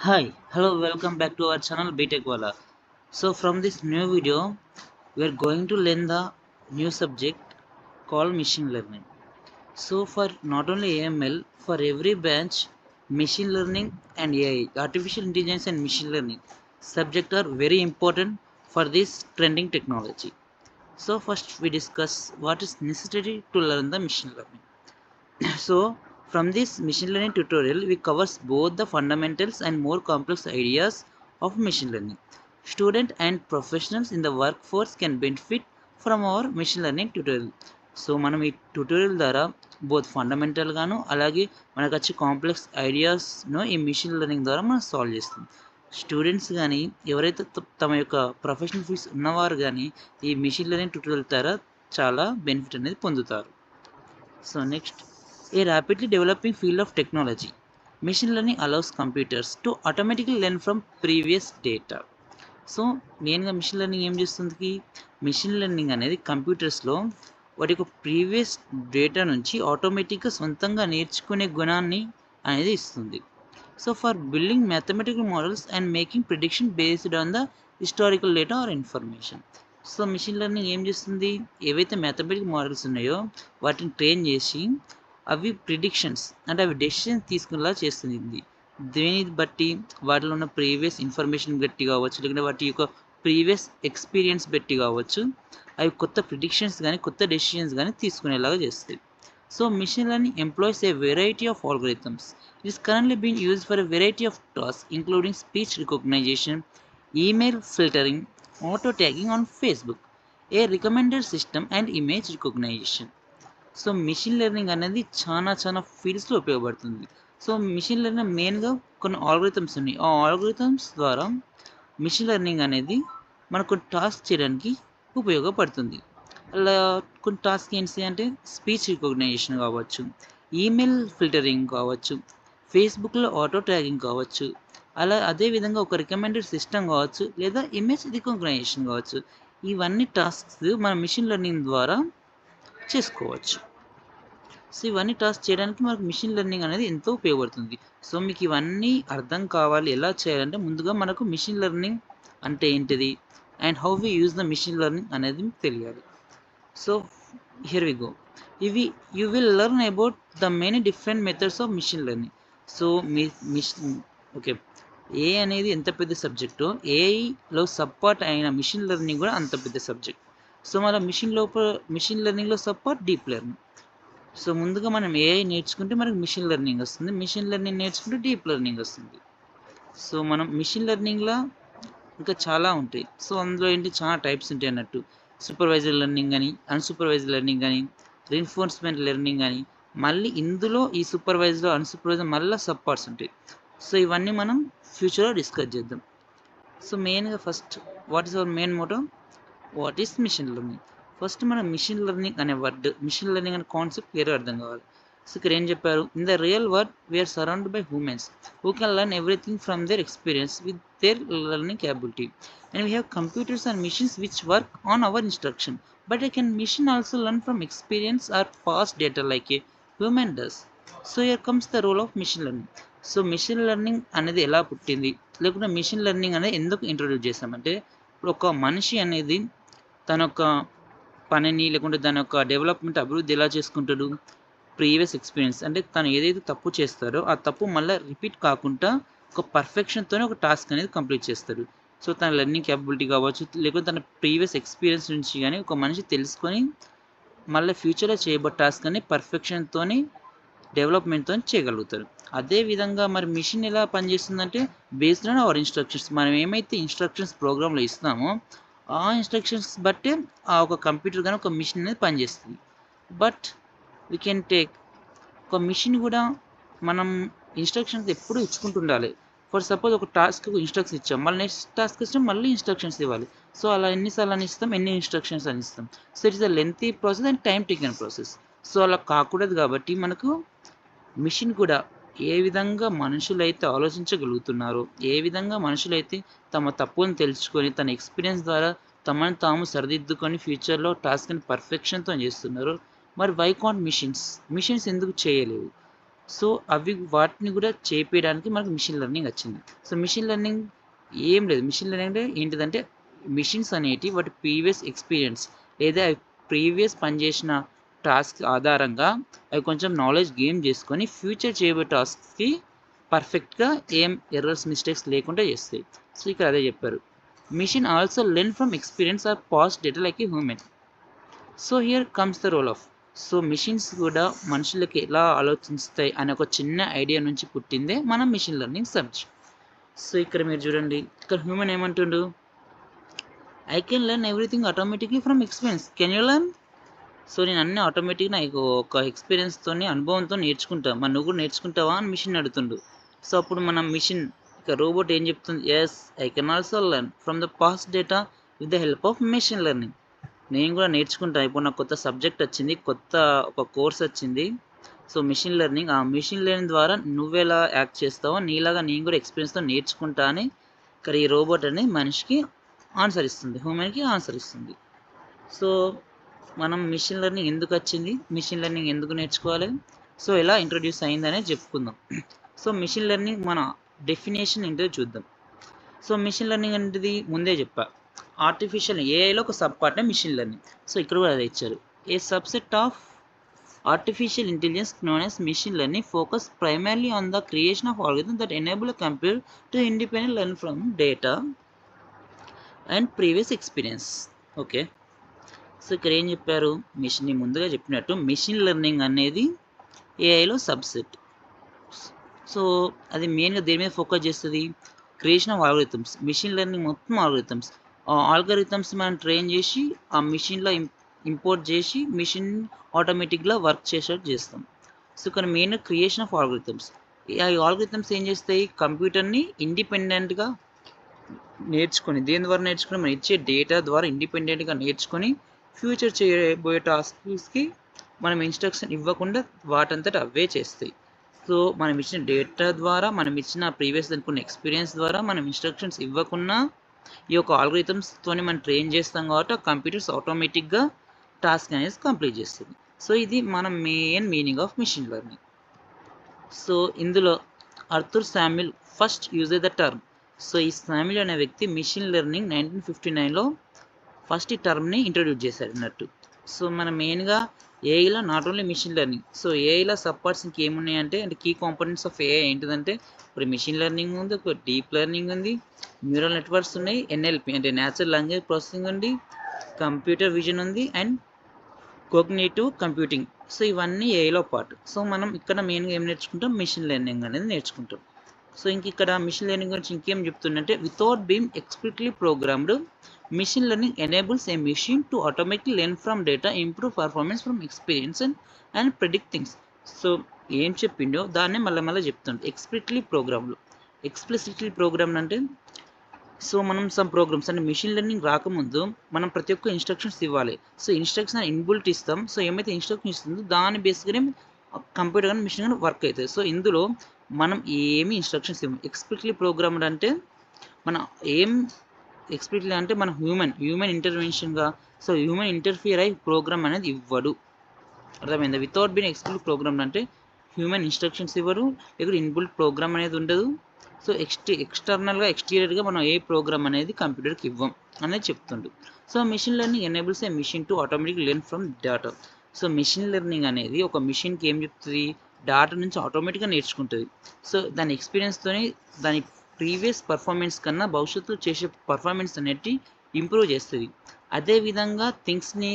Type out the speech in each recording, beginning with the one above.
Hi, hello, welcome back to our channel BTech Wala. So from this new video, we are going to learn the new subject called machine learning. So for not only AML, for every branch, machine learning and AI, artificial intelligence and machine learning subject are very important for this trending technology. So first we discuss what is necessary to learn the machine learning. So, from this machine learning tutorial, we covers both the fundamentals and more complex ideas of machine learning. Student and professionals in the workforce can benefit from our machine learning tutorial. So మనం ఈ tutorial ద్వారా both fundamental గాను అలాగే మనకు వచ్చే complex ఐడియాస్ను ఈ machine learning ద్వారా మనం సాల్వ్ చేస్తాం. స్టూడెంట్స్ కానీ ఎవరైతే తమ యొక్క ప్రొఫెషనల్ ఫీల్డ్స్ ఉన్నవారు కానీ ఈ మిషన్ లెర్నింగ్ ట్యూటోరియల్ ద్వారా చాలా బెనిఫిట్ అనేది పొందుతారు. So next, a rapidly developing field of technology. Machine learning allows computers to automatically learn from previous data. So మెయిన్గా మిషన్ లెర్నింగ్ ఏం చేస్తుంది? మిషన్ లెర్నింగ్ అనేది కంప్యూటర్స్లో వాటి యొక్క ప్రీవియస్ డేటా నుంచి ఆటోమేటిక్గా సొంతంగా నేర్చుకునే గుణాన్ని అనేది ఇస్తుంది. So for building mathematical models and making prediction based on the historical data or information. So machine learning ఏం చేస్తుంది? ఏవైతే మ్యాథమెటికల్ మోడల్స్ ఉన్నాయో వాటిని ట్రైన్ చేసి అవి ప్రిడిక్షన్స్ అంటే అవి డెసిషన్స్ తీసుకునేలా చేస్తుంది. దేని బట్టి? వాటిలో ఉన్న ప్రీవియస్ ఇన్ఫర్మేషన్ బట్టి కావచ్చు, లేకుంటే వాటి యొక్క ప్రీవియస్ ఎక్స్పీరియన్స్ బట్టి కావచ్చు, అవి కొత్త ప్రిడిక్షన్స్ కానీ కొత్త డెసిషన్స్ కానీ తీసుకునేలాగా చేస్తాయి. So machine learning employs a variety of algorithms. It is currently been used for a variety of task including speech recognition, email filtering, auto tagging on Facebook, a recommended system and image recognition. So machine learning అనేది చాలా ఫీల్డ్స్లో ఉపయోగపడుతుంది. So machine learning మెయిన్గా కొన్ని algorithms ఉన్నాయి. ఆ algorithms ద్వారా machine learning అనేది మనకు టాస్క్ చేయడానికి ఉపయోగపడుతుంది. అలా కొన్ని టాస్క్ ఏంటి అంటే స్పీచ్ రికగ్నైజేషన్ కావచ్చు, ఈమెయిల్ ఫిల్టరింగ్ కావచ్చు, ఫేస్బుక్లో ఆటో ట్యాగింగ్ కావచ్చు, అలా అదేవిధంగా ఒక రికమెండెడ్ సిస్టమ్ కావచ్చు, లేదా ఇమేజ్ రికగ్నైజేషన్ కావచ్చు. ఇవన్నీ టాస్క్స్ మన మిషన్ లెర్నింగ్ ద్వారా చేసుకోవచ్చు. సో ఇవన్నీ టాస్క్ చేయడానికి మనకు మిషన్ లెర్నింగ్ అనేది ఎంతో ఉపయోగపడుతుంది. సో మీకు ఇవన్నీ అర్థం కావాలి ఎలా చేయాలంటే ముందుగా మనకు మిషన్ లెర్నింగ్ అంటే ఏంటిది and how we use the machine learning అనేది మీకు తెలియాలి. So here we go. You will learn about the many different methods of machine learning. So okay, AI అనేది ఎంత పెద్ద సబ్జెక్టో ఏఐలో సబ్పార్ట్ అయిన మిషన్ లెర్నింగ్ కూడా అంత పెద్ద సబ్జెక్ట్. సో మన మిషన్ లెర్నింగ్లో సబ్పార్ట్ డీప్ లెర్నింగ్. సో ముందుగా మనం ఏఐ నేర్చుకుంటే మనకు మిషన్ లెర్నింగ్ వస్తుంది, మిషన్ లెర్నింగ్ నేర్చుకుంటే డీప్ లెర్నింగ్ వస్తుంది. సో మనం మిషన్ లెర్నింగ్లో ఇంకా చాలా ఉంటాయి. సో అందులో ఏంటి చాలా టైప్స్ ఉంటాయి అన్నట్టు. సూపర్వైజర్ లెర్నింగ్ అని, అన్సూపర్వైజర్ లెర్నింగ్ అని, రీఎన్ఫోర్స్మెంట్ లెర్నింగ్ అని, మళ్ళీ ఇందులో ఈ సూపర్వైజర్ అన్సూపర్వైజర్ మళ్ళీ సబ్ పార్ట్స్ ఉంటాయి. సో ఇవన్నీ మనం ఫ్యూచర్లో డిస్కస్ చేద్దాం. సో మెయిన్గా first what is our main motto? What is machine learning? First మనం మిషన్ లెర్నింగ్ అనే వర్డ్, మిషన్ లెర్నింగ్ అనే కాన్సెప్ట్ క్లియర్గా అర్థం కావాలి. సో ఇక్కడ ఏం చెప్పారు? In the real world we are surrounded by humans who can learn everything from their experience with their learning capability and we have computers and machines which work on our instruction but I can machine also learn from experience or past data like a human does. So here comes the role of machine learning. So machine learning అనేది ఎలా పుట్టింది, లేకుంటే machine learning అనేది ఎందుకు introduce చేస్తామంటే, ఇప్పుడు ఒక మనిషి అనేది తన యొక్క పనిని లేకుంటే దాని యొక్క డెవలప్మెంట్ అభివృద్ధి ఎలా చేసుకుంటాడు? ప్రీవియస్ ఎక్స్పీరియన్స్ అంటే తను ఏదైతే తప్పు చేస్తారో ఆ తప్పు మళ్ళీ రిపీట్ కాకుండా ఒక పర్ఫెక్షన్తోనే ఒక టాస్క్ అనేది కంప్లీట్ చేస్తాడు. సో తన లెర్నింగ్ క్యాపబిలిటీ కావచ్చు, లేకుంటే తన ప్రీవియస్ ఎక్స్పీరియన్స్ నుంచి కానీ ఒక మనిషి తెలుసుకొని మళ్ళీ ఫ్యూచర్లో చేయబోయే టాస్క్ అని పర్ఫెక్షన్తోని డెవలప్మెంట్తో చేయగలుగుతారు. అదేవిధంగా మరి మిషన్ ఎలా పనిచేస్తుందంటే బేస్డ్ ఆన్ అవర్ ఇన్స్ట్రక్షన్స్. మనం ఏమైతే ఇన్స్ట్రక్షన్స్ ప్రోగ్రాంలో ఇస్తామో ఆ ఇన్స్ట్రక్షన్స్ బట్టే ఆ ఒక కంప్యూటర్ కానీ ఒక మిషన్ అనేది పనిచేస్తుంది. బట్ వీ కెన్ టేక్ ఒక మిషన్ కూడా మనం ఇన్స్ట్రక్షన్స్ ఎప్పుడు ఇచ్చుకుంటూ ఉండాలి. ఫర్ సపోజ్ ఒక టాస్క్ ఇన్స్ట్రక్షన్స్ ఇచ్చాం, మళ్ళీ నెక్స్ట్ టాస్క్ ఇస్తాం, మళ్ళీ ఇన్స్ట్రక్షన్స్ ఇవ్వాలి. సో అలా ఎన్నిసార్లు అని ఇస్తాం, ఎన్ని ఇన్స్ట్రక్షన్స్ అని ఇస్తాం. So it's a lengthy process and time taking process. So అలా కాకూడదు కాబట్టి మనకు మిషన్ కూడా ఏ విధంగా మనుషులైతే ఆలోచించగలుగుతున్నారో, ఏ విధంగా మనుషులైతే తమ తప్పులను తెలుసుకొని తన ఎక్స్పీరియన్స్ ద్వారా తమను తాము సరిదిద్దుకొని ఫ్యూచర్లో టాస్క్ని పర్ఫెక్షన్తో చేస్తున్నారో, మరి వై కాంట్ మిషన్స్ ఎందుకు చేయలేవు? సో అవి వాటిని కూడా చేపించడానికి మనకు మిషన్ లెర్నింగ్ వచ్చింది. సో మిషన్ లెర్నింగ్ ఏం లేదు, మిషన్ లెర్నింగ్ అంటే ఏంటిదంటే మిషన్స్ అనేటి వాటి ప్రీవియస్ ఎక్స్పీరియన్స్ లేదా ప్రీవియస్ పనిచేసిన టాస్క్ ఆధారంగా అవి కొంచెం నాలెడ్జ్ గెయిన్ చేసుకొని ఫ్యూచర్ చేయబోయే టాస్క్కి పర్ఫెక్ట్గా ఏం ఎర్రర్స్ మిస్టేక్స్ లేకుండా చేస్తాయి. సో ఇక్కడ అదే చెప్పారు. Machine also learn from experience or past data like a human. So here comes the role of. So machines కూడా మనుషులకి ఎలా ఆలోచిస్తాయి అనే ఒక చిన్న ఐడియా నుంచి పుట్టిందే మనం మిషన్ లెర్నింగ్ సబ్జెక్ట్. సో ఇక్కడ మీరు చూడండి, ఇక్కడ హ్యూమన్ ఏమంటుండు, I can learn everything automatically from experience, can you learn. So నేను అన్ని ఆటోమేటిక్గా నాకు ఒక ఎక్స్పీరియన్స్తో అనుభవంతో నేర్చుకుంటా, మరి నువ్వు కూడా నేర్చుకుంటావా అని మిషన్ అడుగుతుండు. సో అప్పుడు మనం మిషన్ ఇక రోబోట్ ఏం చెప్తుంది, yes I can also learn from the past data with the help of machine learning. నేను కూడా నేర్చుకుంటాను. ఇప్పుడు నాకు కొత్త సబ్జెక్ట్ వచ్చింది, కొత్త ఒక కోర్స్ వచ్చింది. సో మిషన్ లెర్నింగ్, ఆ మిషన్ లెర్నింగ్ ద్వారా నువ్వెలా యాక్ట్ చేస్తావో నీలాగా నేను కూడా ఎక్స్పీరియన్స్తో నేర్చుకుంటా అని ఇక్కడ ఈ రోబోట్ అనేది మనిషికి ఆన్సర్ ఇస్తుంది, హ్యూమన్కి ఆన్సర్ ఇస్తుంది. సో మనం మిషన్ లెర్నింగ్ ఎందుకు వచ్చింది, మిషన్ లెర్నింగ్ ఎందుకు నేర్చుకోవాలి, సో ఎలా ఇంట్రొడ్యూస్ అయిందనేది చెప్పుకుందాం. సో మిషన్ లెర్నింగ్ మన డెఫినేషన్ ఏంటో చూద్దాం. సో మిషన్ లెర్నింగ్ అనేది ముందే చెప్పా, ఆర్టిఫిషియల్ ఏఐలో ఒక సబ్ పార్టే మిషన్ లెర్నింగ్. సో ఇక్కడ కూడా అదే ఇచ్చారు, a subset of artificial intelligence known as machine learning focus primarily on the creation of algorithms that enable a computer to independently learn from data and previous experience. Okay, so ఇక్కడ ఏం చెప్పారు, machine ముందుగా చెప్పినట్టు machine learning అనేది ఏఐలో subset. So అది మెయిన్గా దేని మీద ఫోకస్ చేస్తుంది, creation of algorithms. Machine learning మొత్తం ఆల్గరిథమ్స్, ఆ ఆల్గరిథమ్స్ మనం ట్రైన్ చేసి ఆ మిషన్లో ఇంపోర్ట్ చేసి మిషన్ ఆటోమేటిక్గా వర్క్ చేసేటట్టు చేస్తాం. సో ఇక్కడ మెయిన్ క్రియేషన్ ఆఫ్ ఆల్గరిథమ్స్. ఆ ఆల్గరిథమ్స్ ఏం చేస్తాయి, కంప్యూటర్ని ఇండిపెండెంట్గా నేర్చుకొని, దేని ద్వారా నేర్చుకుని, మనం ఇచ్చే డేటా ద్వారా ఇండిపెండెంట్గా నేర్చుకొని ఫ్యూచర్ చేయబోయే టాస్క్స్కి మనం ఇన్స్ట్రక్షన్ ఇవ్వకుండా వాటంతట అవే చేస్తాయి. సో మనం ఇచ్చిన డేటా ద్వారా, మనం ఇచ్చిన ప్రీవియస్ అనుకున్న ఎక్స్పీరియన్స్ ద్వారా మనం ఇన్స్ట్రక్షన్స్ ఇవ్వకుండా ఈ యొక్క ఆల్గరిథమ్స్తో మనం ట్రైన్ చేస్తాం కాబట్టి ఆ కంప్యూటర్స్ ఆటోమేటిక్గా టాస్క్ అనేది కంప్లీట్ చేస్తుంది. సో ఇది మన main meaning of machine learning. So ఇందులో Arthur Samuel first use the term. So ఈ శామ్యూల్ అనే వ్యక్తి మిషన్ లెర్నింగ్ 1959లో ఫస్ట్ ఈ టర్మ్ని ఇంట్రొడ్యూస్ చేశారు అన్నట్టు. సో మన మెయిన్గా ఏఐలో not only machine learning, so ఏఐలో సబ్ పార్ట్స్ ఇంకేమున్నాయంటే, అంటే కీ కాంపోనెంట్స్ ఆఫ్ ఏఐ ఏంటిదంటే, ఇప్పుడు మిషన్ లెర్నింగ్ ఉంది, ఒక డీప్ లెర్నింగ్ ఉంది, న్యూరల్ నెట్వర్క్స్ ఉన్నాయి, ఎన్ఎల్పి అంటే న్యాచురల్ లాంగ్వేజ్ ప్రాసెసింగ్ ఉంది, కంప్యూటర్ విజన్ ఉంది, అండ్ కోగ్నిటివ్ కంప్యూటింగ్. సో ఇవన్నీ ఏఐలో పార్ట్. సో మనం ఇక్కడ మెయిన్గా ఏం నేర్చుకుంటాం, మిషన్ లెర్నింగ్ అనేది నేర్చుకుంటాం. సో ఇంక ఇక్కడ మిషన్ లెర్నింగ్ గురించి ఇంకేం చెప్తుందంటే, without being explicitly programmed, machine learning enables a machine to automatically learn from data, improve performance from experience and predict things. So ఏం చెప్పిండో దాన్నే మళ్ళీ చెప్తుండే ఎక్స్ప్లిసిట్లీ ప్రోగ్రామ్లు. ఎక్స్ప్లిసిట్లీ ప్రోగ్రామ్ అంటే, సో మనం సమ్ ప్రోగ్రామ్స్ అంటే మిషన్ లెర్నింగ్ రాకముందు మనం ప్రతి ఒక్క ఇన్స్ట్రక్షన్స్ ఇవ్వాలి. సో ఇన్స్ట్రక్షన్ ఇన్బుల్ట్ ఇస్తాం. సో ఏమైతే ఇన్స్ట్రక్షన్ ఇస్తుందో దాని బేస్గానే కంప్యూటర్ కానీ మిషన్ కానీ వర్క్ అవుతుంది. సో ఇందులో మనం ఏమి ఇన్స్ట్రక్షన్స్ ఇవ్వం. ఎక్స్ప్లిసిట్లీ ప్రోగ్రామ్డ్ అంటే మన ఏం ఎక్స్ప్లిసిట్లీ అంటే మన హ్యూమన్ ఇంటర్వెన్షన్గా, సో హ్యూమన్ ఇంటర్ఫియర్ అయ్యి ప్రోగ్రామ్ అనేది ఇవ్వడు. అర్థమైందా? వితౌట్ బీయింగ్ ఎక్స్ప్లిసిట్లీ ప్రోగ్రామ్డ్ అంటే హ్యూమన్ ఇన్స్ట్రక్షన్స్ ఇవ్వరు, ఇక్కడ ఇన్బుల్ట్ ప్రోగ్రామ్ అనేది ఉండదు. సో ఎక్స్టర్నల్గా ఎక్స్టీరియర్గా మనం ఏ ప్రోగ్రామ్ అనేది కంప్యూటర్కి ఇవ్వం అనేది చెప్తుండు. So machine learning enables a machine to automatic learn from data. So machine learning అనేది ఒక మిషన్కి ఏం చెప్తుంది, డేటా నుంచి ఆటోమేటిక్గా నేర్చుకుంటుంది. సో దాని ఎక్స్పీరియన్స్తోని దాని ప్రీవియస్ పర్ఫార్మెన్స్ కన్నా భవిష్యత్తులో చేసే పర్ఫార్మెన్స్ అనేది ఇంప్రూవ్ చేస్తుంది. అదేవిధంగా థింగ్స్ని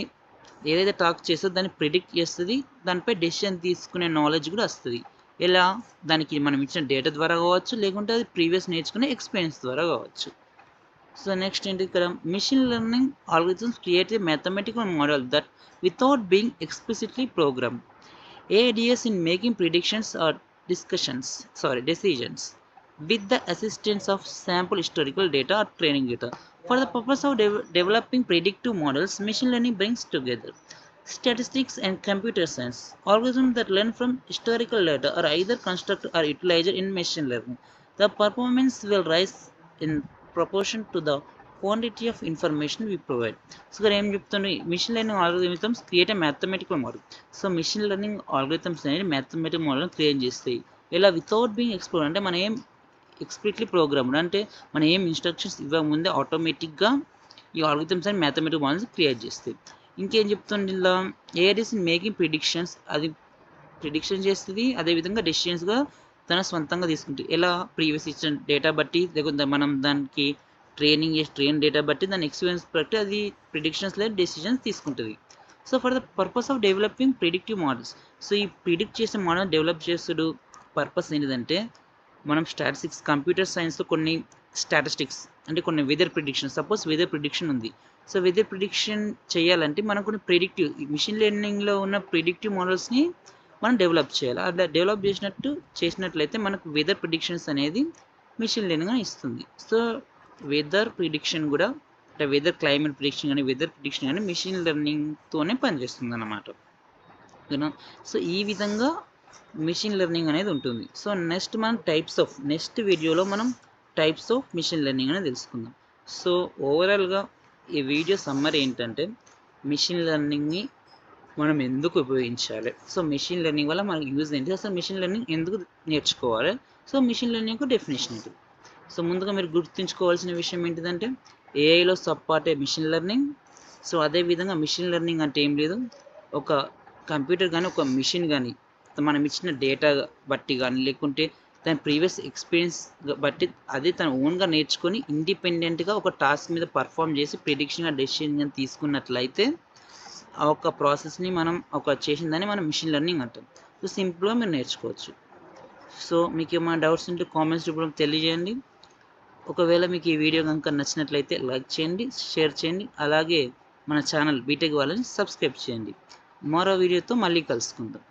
ఏదైతే టాక్ చేస్తుందో దాన్ని ప్రిడిక్ట్ చేస్తుంది, దానిపై డెసిషన్ తీసుకునే నాలెడ్జ్ కూడా వస్తుంది. ఎలా, దానికి మనం ఇచ్చిన డేటా ద్వారా కావచ్చు, లేకుంటే అది ప్రీవియస్ నేర్చుకునే ఎక్స్పీరియన్స్ ద్వారా కావచ్చు. సో నెక్స్ట్ ఏంటి, ఇక్కడ machine learning algorithms create a mathematical model that without being explicitly programmed aids in making predictions or decisions with the assistance of sample historical data or training data. For the purpose of developing predictive models, machine learning brings together statistics and computer science. Algorithms that learn from historical data are either constructed or utilized in machine learning. The performance will rise in proportion to the quantity of information we provide. So ఇక్కడ ఏం చెప్తుంది, machine learning algorithms create a mathematical model. So machine learning algorithms అనేది mathematical మోడల్ని create చేస్తాయి. ఇలా without being explore, అంటే మనం ఏం ఎక్స్ప్లిట్లీ ప్రోగ్రామ్డ్, అంటే మనం ఏం ఇన్స్ట్రక్షన్స్ ఇవ్వకముందే ఆటోమేటిక్గా ఈ ఆల్గోరిథమ్స్ అని మ్యాథమెటికల్ మోడల్స్ క్రియేట్ చేస్తాయి. ఇంకేం చెప్తుంది ఇలా, aids in making predictions, అది ప్రిడిక్షన్ చేస్తుంది, అదేవిధంగా డెసిషన్స్గా తన సొంతంగా తీసుకుంటుంది. ఎలా, ప్రీవియస్ ఇచ్చిన డేటా బట్టి, లేకపోతే మనం దానికి ట్రైన్ డేటా బట్టి, దాని ఎక్స్పీరియన్స్ బట్టి అది ప్రిడిక్షన్స్ లేదా డెసిషన్స్ తీసుకుంటుంది. So for the purpose of developing predictive models, so ఈ ప్రిడిక్ట్ చేసే మోడల్ డెవలప్ చేస్తుడు పర్పస్ ఏంటిదంటే, మనం స్టాటిస్టిక్స్, కంప్యూటర్ సైన్స్లో కొన్ని స్టాటిస్టిక్స్ అంటే కొన్ని weather prediction, suppose weather prediction ఉంది. సో వెదర్ ప్రిడిక్షన్ చేయాలంటే మనకు కొన్ని ప్రిడిక్టివ్, మిషన్ లెర్నింగ్లో ఉన్న ప్రిడిక్టివ్ మోడల్స్ని మనం డెవలప్ చేయాలి. అట్లా డెవలప్ చేసినట్లయితే మనకు వెదర్ ప్రిడిక్షన్స్ అనేది మిషన్ లెర్నింగ్ అని ఇస్తుంది. సో వెదర్ ప్రిడిక్షన్ కూడా, అంటే వెదర్ క్లైమేట్ ప్రిడిక్షన్ కానీ వెదర్ ప్రిడిక్షన్ కానీ మిషన్ లెర్నింగ్తోనే పనిచేస్తుంది అన్నమాట. ఓకేనా. సో ఈ విధంగా మిషన్ లెర్నింగ్ అనేది ఉంటుంది. సో నెక్స్ట్ వీడియోలో మనం టైప్స్ ఆఫ్ మిషన్ లెర్నింగ్ అనేది తెలుసుకుందాం. సో ఓవరాల్గా ఈ వీడియో సమ్మరీ ఏంటంటే, మిషన్ లెర్నింగ్ని మనం ఎందుకు ఉపయోగించాలి, సో మిషన్ లెర్నింగ్ వల్ల మనకు యూజ్ ఏంటి, అసలు మిషన్ లెర్నింగ్ ఎందుకు నేర్చుకోవాలి, సో మిషన్ లెర్నింగ్ డెఫినేషన్ ఏంటి. సో ముందుగా మీరు గుర్తుంచుకోవాల్సిన విషయం ఏంటిదంటే, ఏఐలో సబ్ పార్టే మిషన్ లెర్నింగ్. సో అదేవిధంగా మిషన్ లెర్నింగ్ అంటే ఏం లేదు, ఒక కంప్యూటర్ కానీ ఒక మిషన్ కానీ మనం ఇచ్చిన డేటా బట్టి కానీ, లేకుంటే తన ప్రీవియస్ ఎక్స్పీరియన్స్ బట్టి అది తన ఓన్గా నేర్చుకొని ఇండిపెండెంట్గా ఒక టాస్క్ మీద పర్ఫామ్ చేసి ప్రిడిక్షన్గా డెసిషన్ కానీ తీసుకున్నట్లయితే ఆ ఒక ప్రాసెస్ని మనం చేసిన దాన్ని మనం మిషన్ లెర్నింగ్ అంటాం. సో సింపుల్గా మీరు నేర్చుకోవచ్చు. సో మీకు ఏమైనా డౌట్స్ ఉంటే కామెంట్స్ రూపంలో తెలియజేయండి. ఒకవేళ మీకు ఈ వీడియో కనుక నచ్చినట్లయితే లైక్ చేయండి, షేర్ చేయండి, అలాగే మన ఛానల్ బీటెక్ వాళ్ళని సబ్స్క్రైబ్ చేయండి. మరో వీడియోతో మళ్ళీ కలుసుకుందాం.